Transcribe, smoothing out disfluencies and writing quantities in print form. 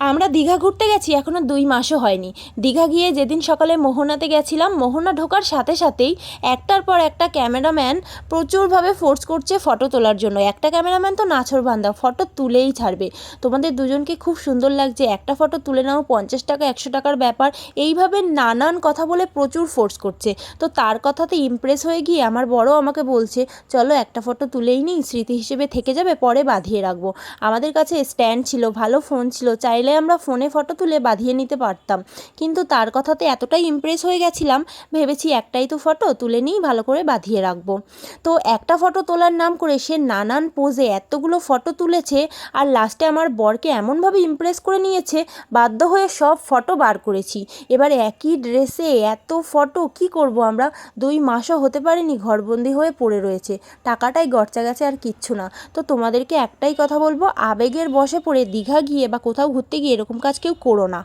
আমরা দীঘা ঘুরতে গেছি এখনও 2 মাসও হয়নি। দীঘা গিয়ে যেদিন সকালে মোহনাতে গেছিলাম, মোহনা ঢোকার সাথে সাথেই একটার পর একটা ক্যামেরাম্যান প্রচুরভাবে ফোর্স করছে ফটো তোলার জন্য। একটা ক্যামেরাম্যান তো নাছোড়বান্দা, ফটো তুলেই ছাড়বে। তোমাদের দুজনকে খুব সুন্দর লাগছে, একটা ফটো তুলে নাও, 50 টাকা 100 টাকার ব্যাপার, এইভাবে নানান কথা বলে প্রচুর ফোর্স করছে। তো তার কথাতে ইমপ্রেস হয়ে গিয়ে আমার বড় আমাকে বলছে, চলো একটা ফটো তুলেই নিই, স্মৃতি হিসেবে থেকে যাবে, পরে বাঁধিয়ে রাখবো। আমাদের কাছে স্ট্যান্ড ছিল, ভালো ফোন ছিল, চাইলে আমরা ফোনে ফটো তুলে বাঁধিয়ে নিতে পারতাম। কিন্তু তার কথাতে এতটাই ইমপ্রেস হয়ে গেছিলাম, ভেবেছি একটাই তো ফটো তুলে নিই, ভালো করে বাঁধিয়ে রাখবো। তো একটা ফটো তোলার নাম করে সে নানান পোজে এতগুলো ফটো তুলেছে, আর লাস্টে আমার বরকে এমনভাবে ইমপ্রেস করে নিয়েছে, বাধ্য হয়ে সব ফটো বার করেছি। এবার একই ড্রেসে এত ফটো কী করব আমরা? 2 মাসও হতে পারেনি, ঘরবন্দি হয়ে পড়ে রয়েছে, টাকাটাই গরচা গেছে, আর কিচ্ছু না। তো তোমাদেরকে একটাই কথা বলবো, আবেগের বশে পড়ে দীঘা গিয়ে বা কোথাও ঘুরতে গিয়ে এরকম কাজ কেউ করো না।